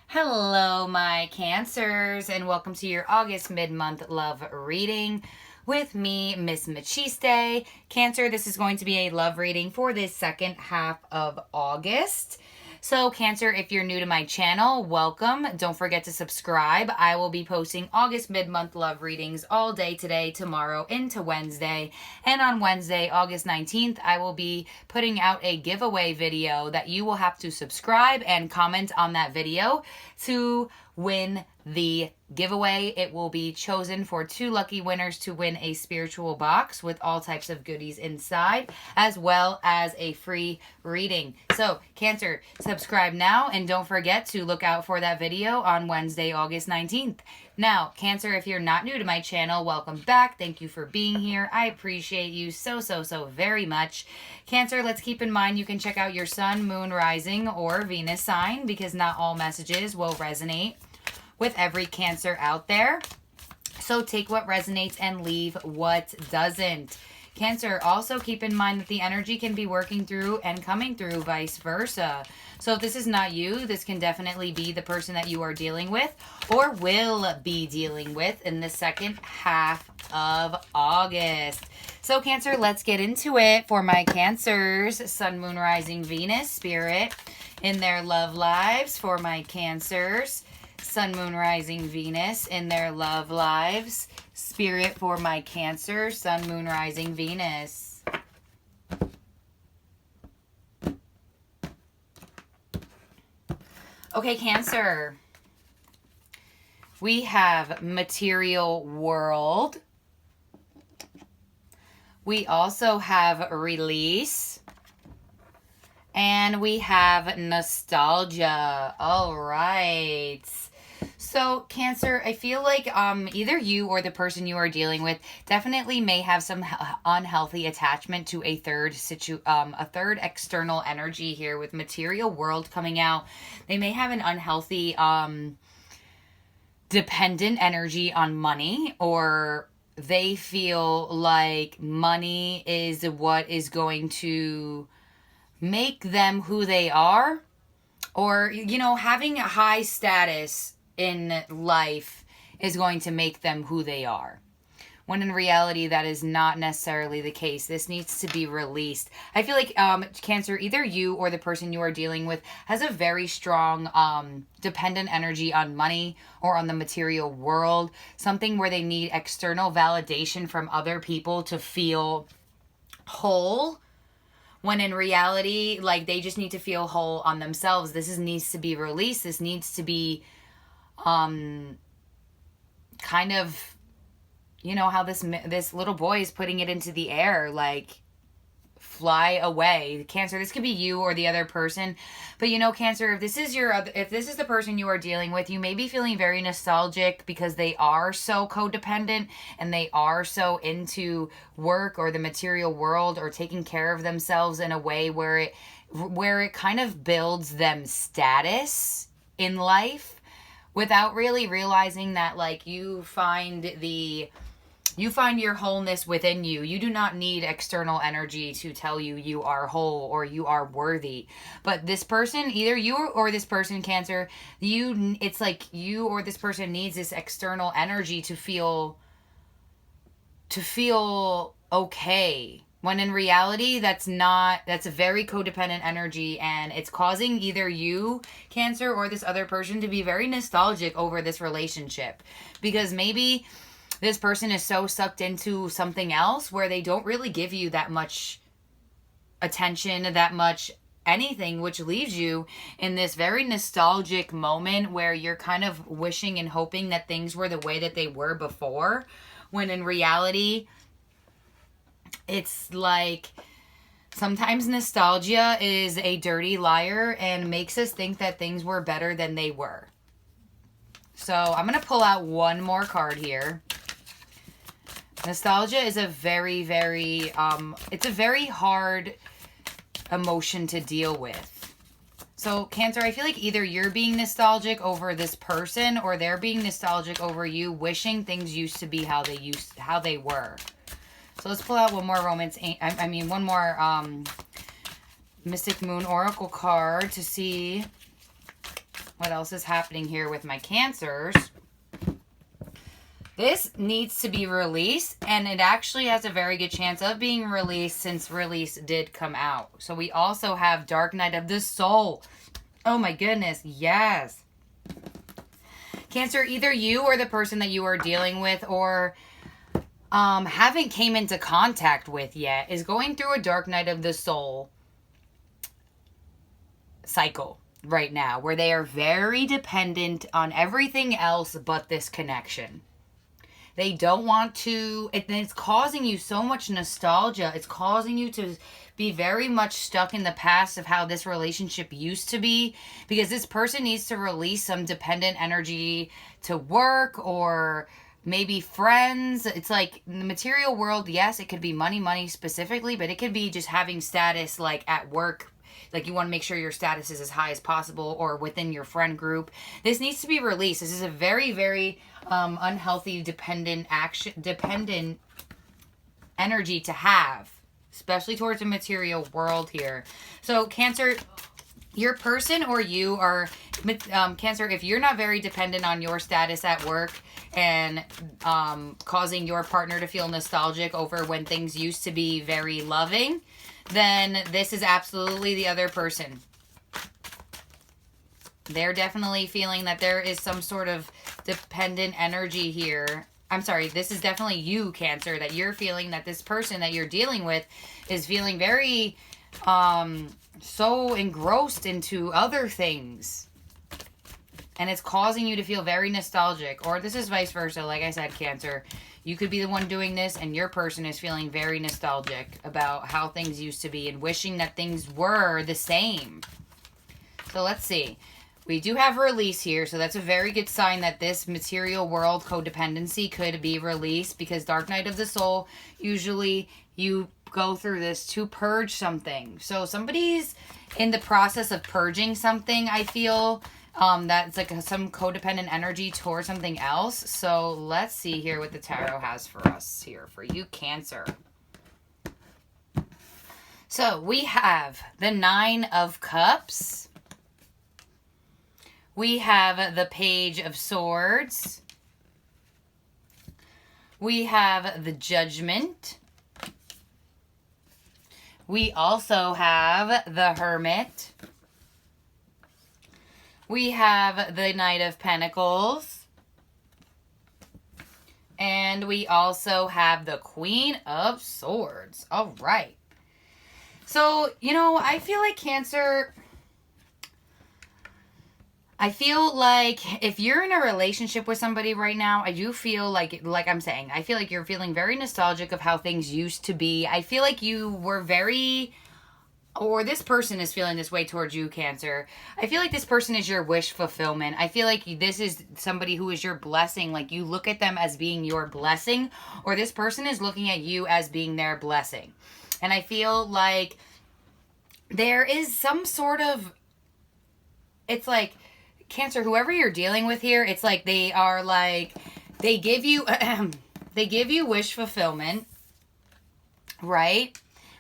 Hello, my Cancers, and welcome to your August mid-month love reading with me, Miss Machiste. Cancer, this is going to be a love reading for this second half of August. So, Cancer, if you're new to my channel, welcome. Don't forget to subscribe. I will be posting August mid-month love readings all day today, tomorrow, into Wednesday. And on Wednesday, August 19th, I will be putting out a giveaway video that you will have to subscribe and comment on that video to win the giveaway. It will be chosen for 2 lucky winners to win a spiritual box with all types of goodies inside, as well as a free reading. So, Cancer, subscribe now and don't forget to look out for that video on Wednesday, August 19th. Now, Cancer, if you're not new to my channel, welcome back. Thank you for being here. I appreciate you so very much. Cancer, let's keep in mind you can check out your sun, moon, rising, or Venus sign because not all messages will resonate with every Cancer out there. So take what resonates and leave what doesn't. Cancer, also keep in mind that the energy can be working through and coming through vice versa. So if this is not you, this can definitely be the person that you are dealing with or will be dealing with in the second half of August. So Cancer, let's get into it for my Cancers. Sun, moon, rising, Venus, spirit in their love lives for my Cancers. Sun, moon, rising, Venus in their love lives. Spirit for my Cancer, Sun, moon, rising, Venus. Okay, Cancer. We have material world. We also have release. And we have nostalgia. All right. So, Cancer, I feel like either you or the person you are dealing with definitely may have some unhealthy attachment to a third external energy here with material world coming out. They may have an unhealthy dependent energy on money, or they feel like money is what is going to make them who they are, or, you know, having a high status in life is going to make them who they are. When in reality, that is not necessarily the case. This needs to be released. I feel like, Cancer, either you or the person you are dealing with has a very strong dependent energy on money or on the material world. Something where they need external validation from other people to feel whole. When in reality, like, they just need to feel whole on themselves. Needs to be released. This needs to be kind of, you know, how this little boy is putting it into the air, like, fly away. Cancer, this could be you or the other person, but you know, Cancer, if this is the person you are dealing with, you may be feeling very nostalgic because they are so codependent and they are so into work or the material world or taking care of themselves in a way where it kind of builds them status in life without really realizing that, like, you find your wholeness within you. You do not need external energy to tell you you are whole or you are worthy. But this person, either you or this person, Cancer, it's like you or this person needs this external energy to feel okay. When in reality, that's a very codependent energy, and it's causing either you, Cancer, or this other person to be very nostalgic over this relationship. Because maybe this person is so sucked into something else where they don't really give you that much attention, that much anything, which leaves you in this very nostalgic moment where you're kind of wishing and hoping that things were the way that they were before. When in reality, it's like sometimes nostalgia is a dirty liar and makes us think that things were better than they were. So I'm going to pull out one more card here. Nostalgia is a very it's a very hard emotion to deal with. So, Cancer, I feel like either you're being nostalgic over this person or they're being nostalgic over you, wishing things used to be how they were. So let's pull out one more one more Mystic Moon Oracle card to see What else is happening here with my Cancers? This needs to be released, and it actually has a very good chance of being released since release did come out. So we also have Dark Night of the Soul. Oh my goodness, yes. Cancer, either you or the person that you are dealing with or haven't came into contact with yet is going through a Dark Night of the Soul cycle right now, where they are very dependent on everything else but this connection. They don't want to, it's causing you so much nostalgia. It's causing you to be very much stuck in the past of how this relationship used to be, because this person needs to release some dependent energy to work or maybe friends. It's like in the material world, yes, it could be money specifically, but it could be just having status like at work. Like you want to make sure your status is as high as possible, or within your friend group. This needs to be released. This is a very, very unhealthy dependent energy to have, especially towards the material world here. So Cancer, your person or you are, Cancer, if you're not very dependent on your status at work and causing your partner to feel nostalgic over when things used to be very loving, then this is absolutely the other person. They're definitely feeling that there is some sort of dependent energy here. I'm sorry, this is definitely you, Cancer, that you're feeling that this person that you're dealing with is feeling very so engrossed into other things. And it's causing you to feel very nostalgic. Or this is vice versa. Like I said, Cancer, you could be the one doing this and your person is feeling very nostalgic about how things used to be and wishing that things were the same. So let's see. We do have release here, so that's a very good sign that this material world codependency could be released, because Dark Night of the Soul, usually you go through this to purge something. So somebody's in the process of purging something, I feel. That's like some codependent energy towards something else. So let's see here what the tarot has for us here for you, Cancer. So we have the 9 of Cups. We have the Page of Swords. We have the Judgment. We also have the Hermit. We have the Knight of Pentacles. And we also have the Queen of Swords. All right. So, you know, I feel like Cancer, I feel like if you're in a relationship with somebody right now, I do feel like I'm saying, I feel like you're feeling very nostalgic of how things used to be. I feel like you were very, or this person is feeling this way towards you, Cancer. I feel like this person is your wish fulfillment. I feel like this is somebody who is your blessing. Like you look at them as being your blessing, or this person is looking at you as being their blessing. And I feel like there is some sort of, it's like, Cancer, whoever you're dealing with here, it's like they are like, they give you wish fulfillment, right?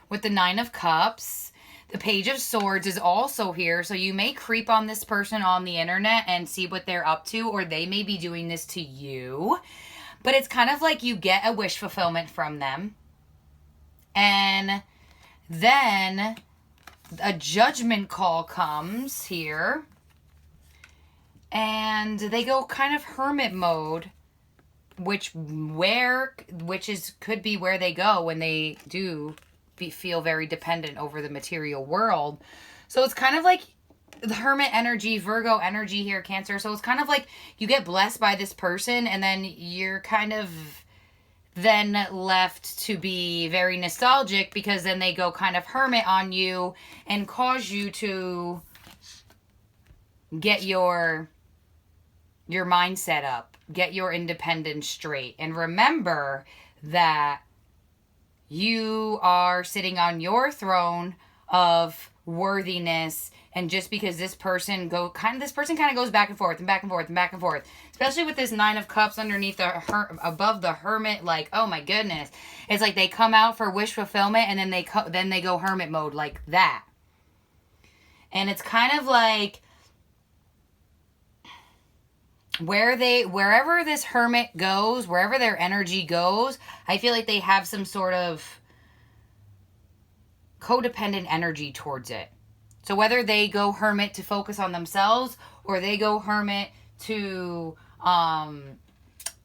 With the 9 of Cups. The Page of Swords is also here, so you may creep on this person on the internet and see what they're up to, or they may be doing this to you. But it's kind of like you get a wish fulfillment from them. And then a judgment call comes here. And they go kind of hermit mode, which could be where they go when they do feel very dependent over the material world. So it's kind of like the hermit energy, Virgo energy here, Cancer. So it's kind of like you get blessed by this person, and then you're kind of then left to be very nostalgic, because then they go kind of hermit on you and cause you to get your mindset up, get your independence straight, and remember that you are sitting on your throne of worthiness. And just because this person kind of goes back and forth and back and forth and back and forth, especially with this 9 of Cups underneath above the Hermit, like, oh my goodness, it's like they come out for wish fulfillment and then they go hermit mode like that. And it's kind of like wherever this hermit goes, wherever their energy goes, I feel like they have some sort of codependent energy towards it. So whether they go hermit to focus on themselves, or they go hermit to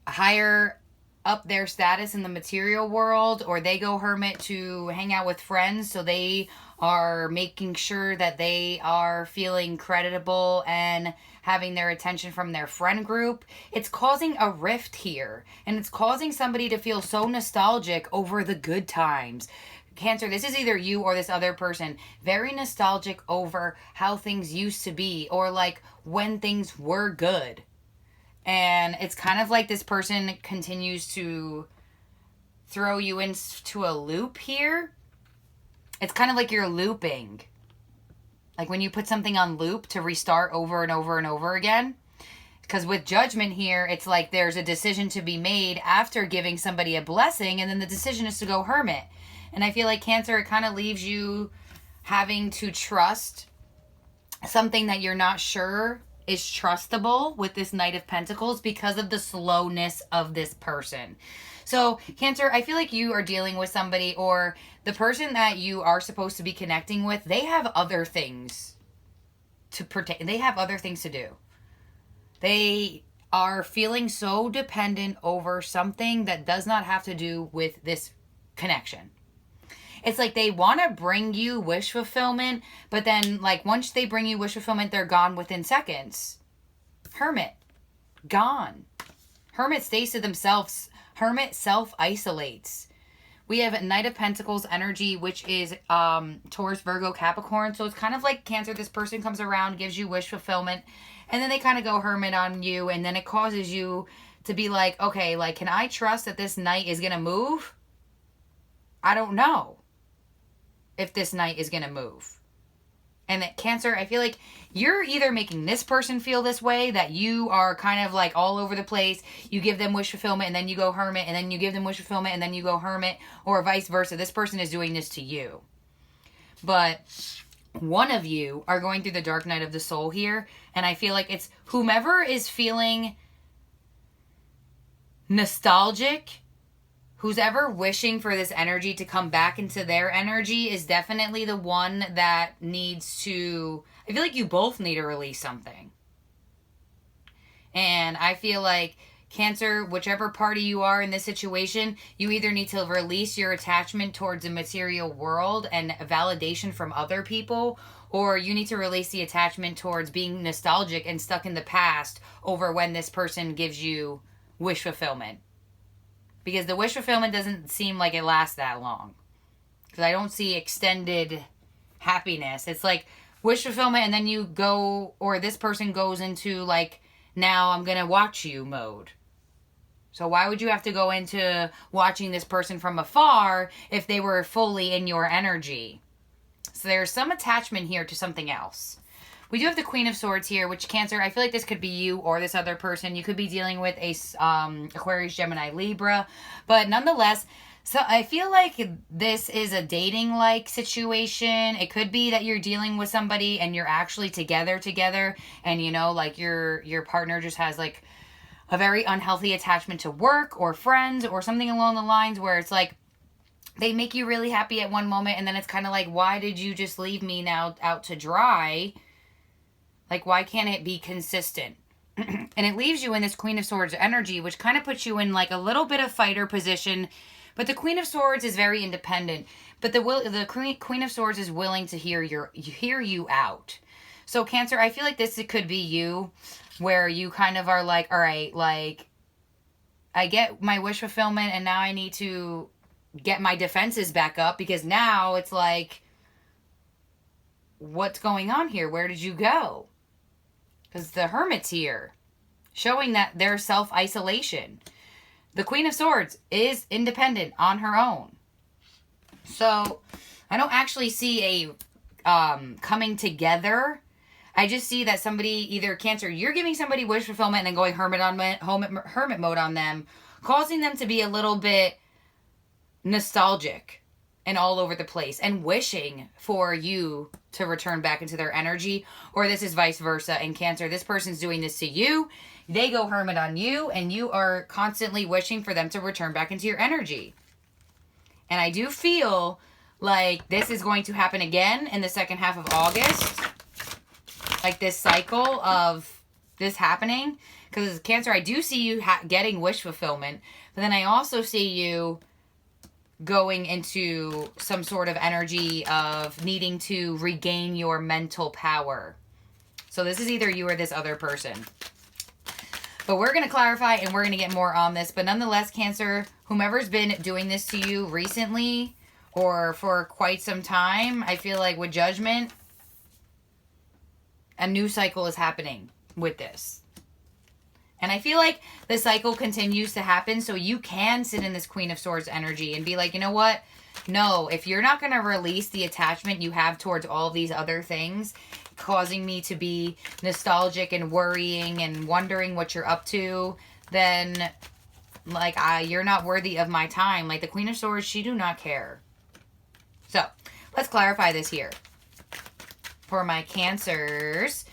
higher up their status in the material world, or they go hermit to hang out with friends, so they are making sure that they are feeling creditable and having their attention from their friend group, it's causing a rift here, and it's causing somebody to feel so nostalgic over the good times. Cancer, this is either you or this other person, very nostalgic over how things used to be, or like when things were good. And it's kind of like this person continues to throw you into a loop here. It's kind of like you're looping. Like when you put something on loop to restart over and over and over again. Because with judgment here, it's like there's a decision to be made after giving somebody a blessing, and then the decision is to go hermit. And I feel like Cancer, it kind of leaves you having to trust something that you're not sure is trustable with this Knight of Pentacles because of the slowness of this person. So Cancer, I feel like you are dealing with somebody, or the person that you are supposed to be connecting with, they have other things to protect. They have other things to do. They are feeling so dependent over something that does not have to do with this connection. It's like they want to bring you wish fulfillment, but then like once they bring you wish fulfillment, they're gone within seconds. Hermit, gone. Hermit stays to themselves. Hermit self-isolates. We have Knight of Pentacles energy, which is Taurus, Virgo, Capricorn. So it's kind of like Cancer, this person comes around, gives you wish fulfillment, and then they kind of go hermit on you, and then it causes you to be like, okay, like, can I trust that this Knight is going to move? I don't know if this Knight is going to move. And that Cancer, I feel like you're either making this person feel this way, that you are kind of like all over the place. You give them wish fulfillment and then you go hermit, and then you give them wish fulfillment and then you go hermit, or vice versa. This person is doing this to you. But one of you are going through the dark night of the soul here, and I feel like it's whomever is feeling nostalgic, who's ever wishing for this energy to come back into their energy, is definitely the one that needs to... I feel like you both need to release something. And I feel like, Cancer, whichever party you are in this situation, you either need to release your attachment towards the material world and validation from other people, or you need to release the attachment towards being nostalgic and stuck in the past over when this person gives you wish fulfillment. Because the wish fulfillment doesn't seem like it lasts that long. Because I don't see extended happiness. It's like wish fulfillment and then you go, or this person goes into like, now I'm going to watch you mode. So why would you have to go into watching this person from afar if they were fully in your energy? So there's some attachment here to something else. We do have the Queen of Swords here, which, Cancer, I feel like this could be you or this other person. You could be dealing with a Aquarius, Gemini, Libra. But nonetheless, so I feel like this is a dating-like situation. It could be that you're dealing with somebody and you're actually together, and, you know, like your partner just has like a very unhealthy attachment to work or friends or something along the lines where it's like they make you really happy at one moment, and then it's kind of like, why did you just leave me now out to dry? Like, why can't it be consistent? And it leaves you in this Queen of Swords energy, which kind of puts you in like a little bit of fighter position. But the Queen of Swords is very independent. But the Queen of Swords is willing to hear you out. So Cancer, I feel like this could be you, where you kind of are like, all right, like, I get my wish fulfillment, and now I need to get my defenses back up, because now it's like, what's going on here? Where did you go? Because the Hermit's here, showing that there's self-isolation. The Queen of Swords is independent on her own. So, I don't actually see a coming together. I just see that somebody, either Cancer, you're giving somebody wish fulfillment and then going hermit mode on them, causing them to be a little bit nostalgic and all over the place, and wishing for you to return back into their energy, or this is vice versa. In Cancer, this person's doing this to you, they go hermit on you, and you are constantly wishing for them to return back into your energy. And I do feel like this is going to happen again in the second half of August. Like this cycle of this happening. Because Cancer, I do see you getting wish fulfillment. But then I also see you going into some sort of energy of needing to regain your mental power. So this is either you or this other person. But we're going to clarify and we're going to get more on this. But nonetheless, Cancer, whomever's been doing this to you recently or for quite some time, I feel like with Judgment, a new cycle is happening with this. And I feel like the cycle continues to happen, so you can sit in this Queen of Swords energy and be like, you know what? No, if you're not going to release the attachment you have towards all of these other things, causing me to be nostalgic and worrying and wondering what you're up to, then like you're not worthy of my time. Like the Queen of Swords, she do not care. So let's clarify this here. For my Cancers,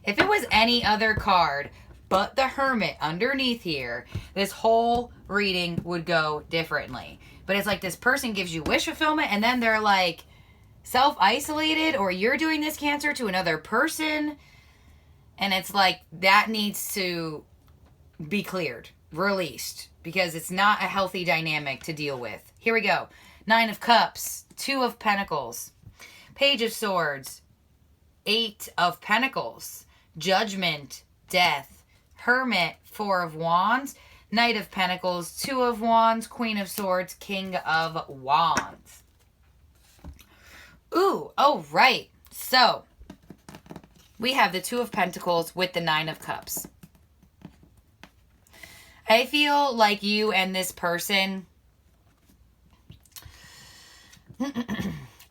if it was any other card but the Hermit underneath here, this whole reading would go differently. But it's like this person gives you wish fulfillment and then they're like self-isolated, or you're doing this, Cancer, to another person. And it's like that needs to be cleared, released, because it's not a healthy dynamic to deal with. Here we go. 9 of Cups, 2 of Pentacles, Page of Swords, 8 of Pentacles, Judgment, Death, Hermit, 4 of Wands, Knight of Pentacles, 2 of Wands, Queen of Swords, King of Wands. Ooh, oh, right. So, we have the 2 of Pentacles with the 9 of Cups. I feel like you and this person...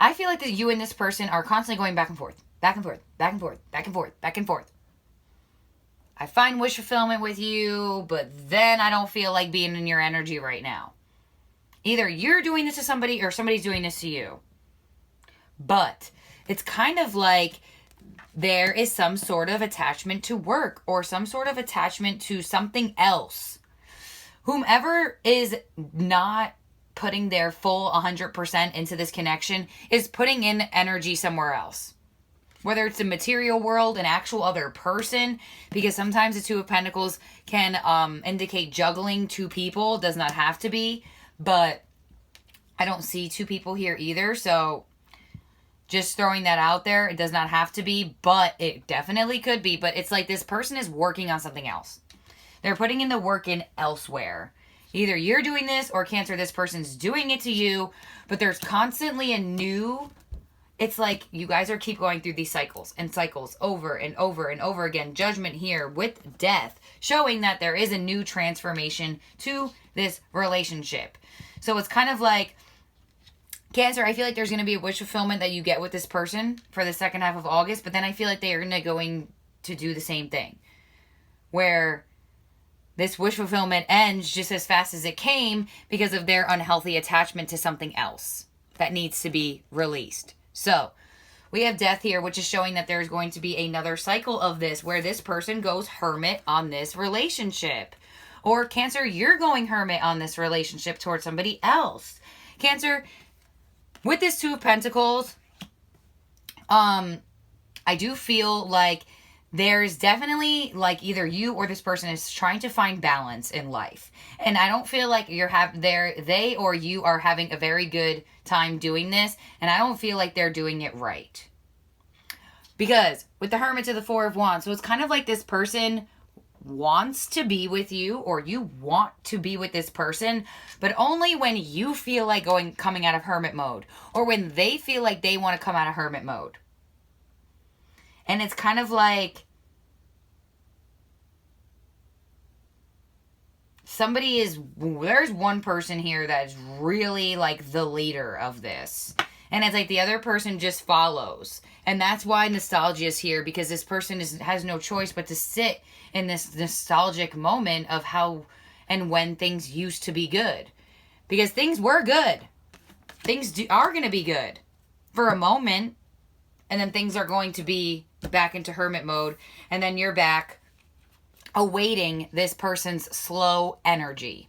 I feel like that you and this person are constantly going back and forth. Back and forth, back and forth, back and forth, back and forth. I find wish fulfillment with you, but then I don't feel like being in your energy right now. Either you're doing this to somebody or somebody's doing this to you. But it's kind of like there is some sort of attachment to work or some sort of attachment to something else. Whomever is not putting their full 100% into this connection is putting in energy somewhere else. Whether it's the material world, an actual other person, because sometimes the 2 of Pentacles can indicate juggling 2 people. Does not have to be, but I don't see 2 people here either. So just throwing that out there, it does not have to be, but it definitely could be. But it's like this person is working on something else. They're putting in the work in elsewhere. Either you're doing this or Cancer, this person's doing it to you, but there's constantly a new... It's like you guys are keep going through these cycles and cycles over and over and over again. Judgment here with Death, showing that there is a new transformation to this relationship. So it's kind of like, Cancer, I feel like there's going to be a wish fulfillment that you get with this person for the second half of August, but then I feel like they are going to do the same thing. Where this wish fulfillment ends just as fast as it came because of their unhealthy attachment to something else that needs to be released. So, we have Death here, which is showing that there's going to be another cycle of this where this person goes hermit on this relationship. Or Cancer, you're going hermit on this relationship towards somebody else. Cancer, with this 2 of Pentacles, I do feel like there's definitely like either you or this person is trying to find balance in life. And I don't feel like they or you are having a very good time doing this. And I don't feel like they're doing it right. Because with the Hermit to the 4 of Wands, so it's kind of like this person wants to be with you or you want to be with this person, but only when you feel like coming out of hermit mode or when they feel like they want to come out of hermit mode. And it's kind of like there's one person here that is really like the leader of this. And it's like the other person just follows. And that's why nostalgia is here, because this person has no choice but to sit in this nostalgic moment of how and when things used to be good. Because things were good. Things are going to be good for a moment. And then things are going to be back into hermit mode. And then you're back awaiting this person's slow energy.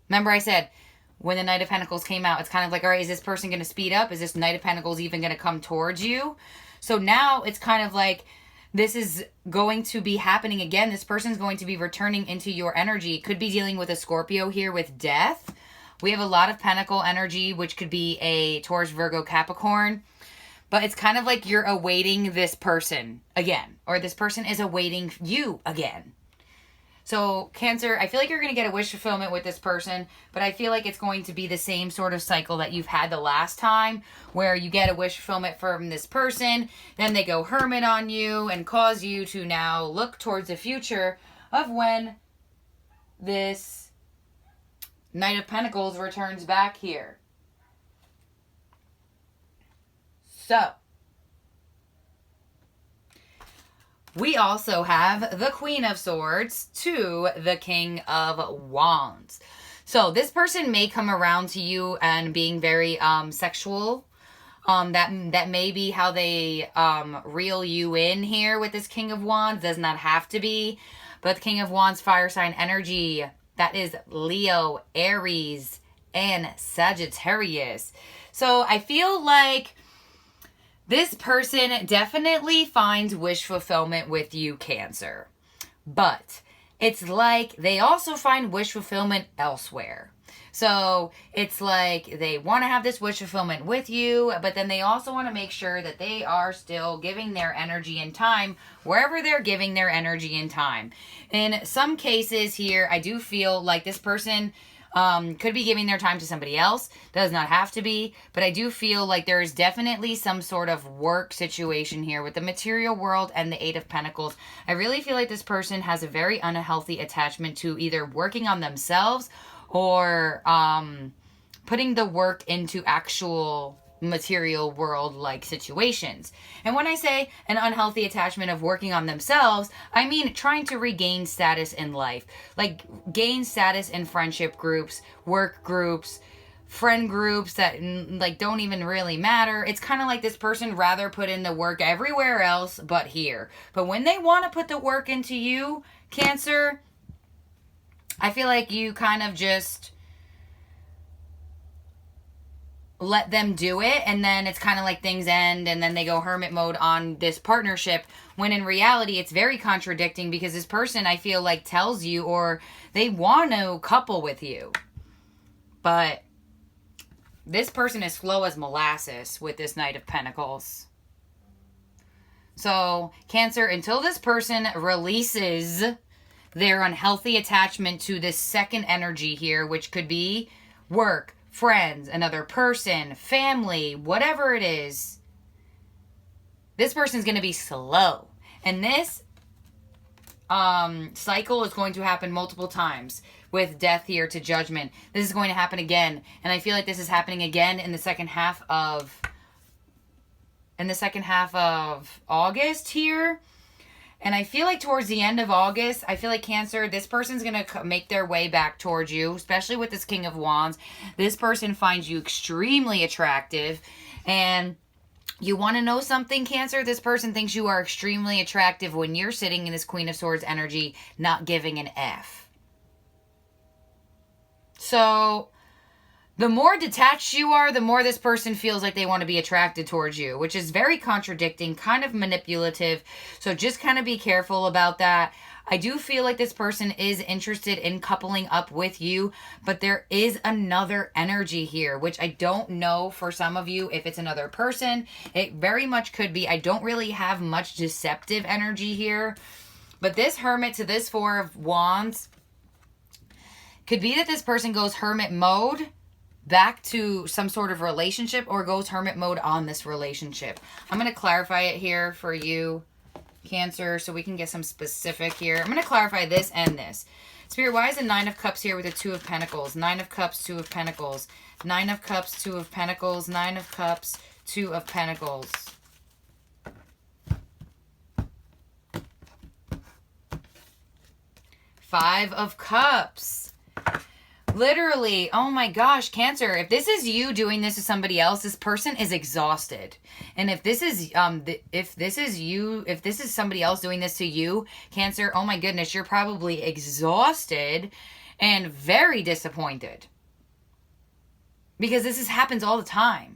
Remember I said, when the Knight of Pentacles came out, it's kind of like, all right, is this person going to speed up? Is this Knight of Pentacles even going to come towards you? So now it's kind of like, this is going to be happening again. This person's going to be returning into your energy. Could be dealing with a Scorpio here with death. We have a lot of Pentacle energy, which could be a Taurus, Virgo, Capricorn. But it's kind of like you're awaiting this person again. Or this person is awaiting you again. So, Cancer, I feel like you're going to get a wish fulfillment with this person, but I feel like it's going to be the same sort of cycle that you've had the last time, where you get a wish fulfillment from this person, then they go hermit on you and cause you to now look towards the future of when this Knight of Pentacles returns back here. So, we also have the Queen of Swords to the King of Wands. So this person may come around to you and being very sexual. That may be how they reel you in here with this King of Wands. Does not have to be. But the King of Wands fire sign energy, that is Leo, Aries, and Sagittarius. So I feel like this person definitely finds wish fulfillment with you, Cancer. But it's like they also find wish fulfillment elsewhere. So it's like they want to have this wish fulfillment with you, but then they also want to make sure that they are still giving their energy and time wherever they're giving their energy and time. In some cases here, I do feel like this person could be giving their time to somebody else. Does not have to be. But I do feel like there is definitely some sort of work situation here with the material world and the Eight of Pentacles. I really feel like this person has a very unhealthy attachment to either working on themselves or putting the work into actual material world like situations. And when I say an unhealthy attachment of working on themselves, I mean trying to regain status in life, like gain status in friendship groups, work groups, friend groups that like don't even really matter. It's kind of like this person rather put in the work everywhere else but here. But when they want to put the work into you, Cancer, I feel like you kind of just let them do it, and then it's kind of like things end and then they go hermit mode on this partnership, when in reality it's very contradicting, because this person, I feel like, tells you or they want to couple with you, but this person is slow as molasses with this Knight of Pentacles. So Cancer, until this person releases their unhealthy attachment to this second energy here, which could be work, friends, another person, family, whatever it is, this person's going to be slow. And this cycle is going to happen multiple times with death here to judgment. This is going to happen again. And I feel like this is happening again in the second half of August here. And I feel like towards the end of August, I feel like Cancer, this person's going to make their way back towards you, especially with this King of Wands. This person finds you extremely attractive. And you want to know something, Cancer? This person thinks you are extremely attractive when you're sitting in this Queen of Swords energy, not giving an F. So the more detached you are, the more this person feels like they want to be attracted towards you, which is very contradicting, kind of manipulative. So just kind of be careful about that. I do feel like this person is interested in coupling up with you, but there is another energy here, which I don't know for some of you if it's another person. It very much could be. I don't really have much deceptive energy here, but this Hermit to this Four of Wands could be that this person goes hermit mode back to some sort of relationship or goes hermit mode on this relationship. I'm going to clarify it here for you, Cancer, so we can get some specific here. I'm going to clarify this and this. Spirit, why is the Nine of Cups here with the Two of Pentacles? Nine of Cups, Two of Pentacles. Nine of Cups, Two of Pentacles. Nine of Cups, Two of Pentacles. Five of Cups. Literally, oh my gosh, Cancer, if this is you doing this to somebody else, this person is exhausted. And if this is if this is somebody else doing this to you, Cancer, oh my goodness, you're probably exhausted and very disappointed. Because happens all the time.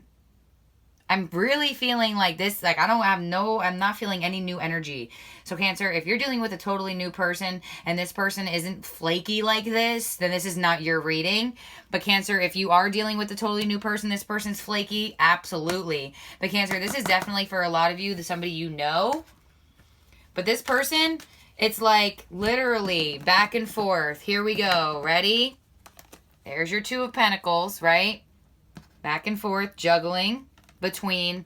I'm really feeling like this, like I'm not feeling any new energy. So Cancer, if you're dealing with a totally new person and this person isn't flaky like this, then this is not your reading. But Cancer, if you are dealing with a totally new person, this person's flaky, absolutely. But Cancer, this is definitely for a lot of you, somebody you know. But this person, it's like literally back and forth. Here we go. Ready? There's your Two of Pentacles, right? Back and forth, juggling between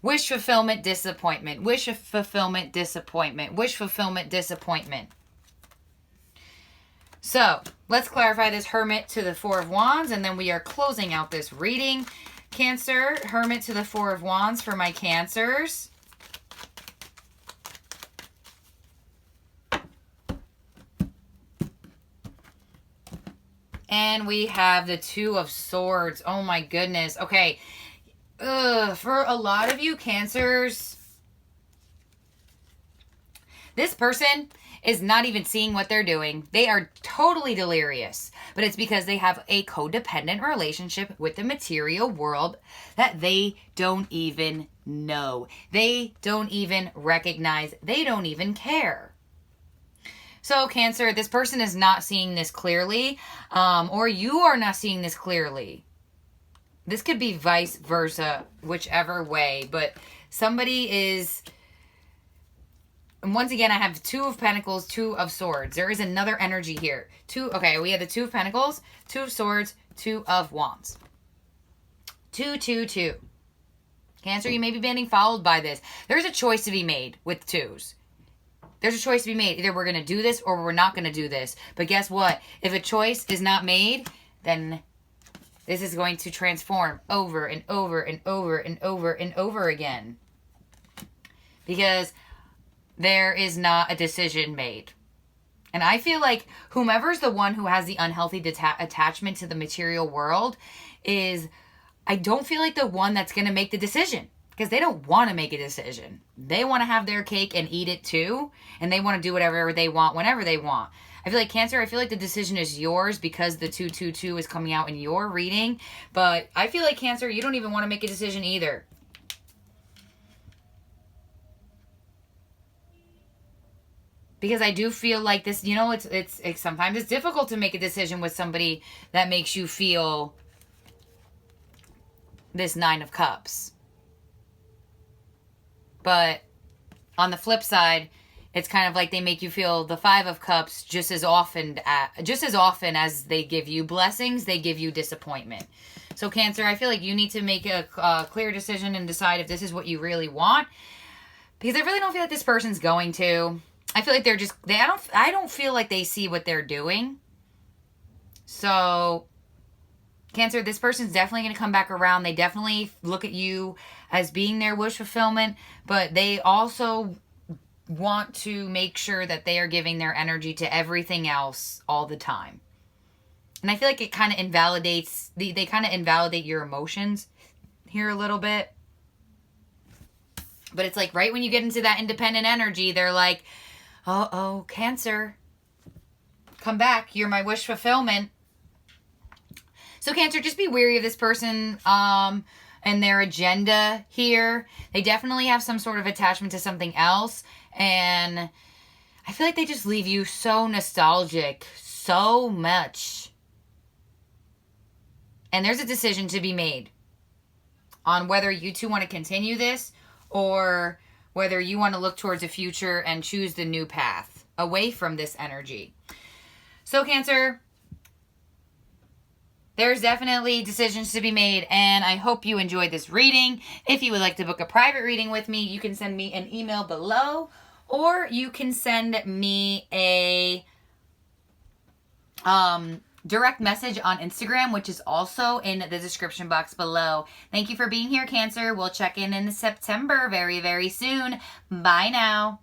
wish fulfillment, disappointment, wish fulfillment, disappointment, wish fulfillment, disappointment. So let's clarify this Hermit to the Four of Wands, and then we are closing out this reading. Cancer, Hermit to the Four of Wands for my Cancers. And we have the Two of Swords. Oh my goodness. Okay. For a lot of you Cancers, this person is not even seeing what they're doing. They are totally delirious. But it's because they have a codependent relationship with the material world that they don't even know. They don't even recognize. They don't even care. So Cancer, this person is not seeing this clearly, or you are not seeing this clearly. This could be vice versa, whichever way, but somebody is, and once again, I have Two of Pentacles, Two of Swords. There is another energy here. Okay, we have the Two of Pentacles, Two of Swords, Two of Wands. 2, 2, 2. Cancer, you may be being followed by this. There's a choice to be made with twos. There's a choice to be made. Either we're going to do this or we're not going to do this. But guess what? If a choice is not made, then this is going to transform over and over and over and over and over again. Because there is not a decision made. And I feel like whomever's the one who has the unhealthy attachment to the material world is, I don't feel like the one that's going to make the decision. Because they don't want to make a decision. They want to have their cake and eat it too. And they want to do whatever they want whenever they want. I feel like Cancer, I feel like the decision is yours because the 222 is coming out in your reading. But I feel like Cancer, you don't even want to make a decision either. Because I do feel like this, you know, it's sometimes it's difficult to make a decision with somebody that makes you feel this Nine of Cups. But on the flip side, it's kind of like they make you feel the Five of Cups just as often as they give you blessings, they give you disappointment. So Cancer, I feel like you need to make a clear decision and decide if this is what you really want. Because I really don't feel like this person's going to. I feel like I don't feel like they see what they're doing. So Cancer, this person's definitely going to come back around. They definitely look at you as being their wish fulfillment, but they also want to make sure that they are giving their energy to everything else all the time. And I feel like it kind of invalidates, they kind of invalidate your emotions here a little bit. But it's like right when you get into that independent energy, they're like, oh, Cancer, come back. You're my wish fulfillment. So Cancer, just be wary of this person and their agenda here. They definitely have some sort of attachment to something else. And I feel like they just leave you so nostalgic, so much. And there's a decision to be made on whether you two want to continue this or whether you want to look towards the future and choose the new path away from this energy. So Cancer, there's definitely decisions to be made, and I hope you enjoyed this reading. If you would like to book a private reading with me, you can send me an email below, or you can send me a direct message on Instagram, which is also in the description box below. Thank you for being here, Cancer. We'll check in September very, very soon. Bye now.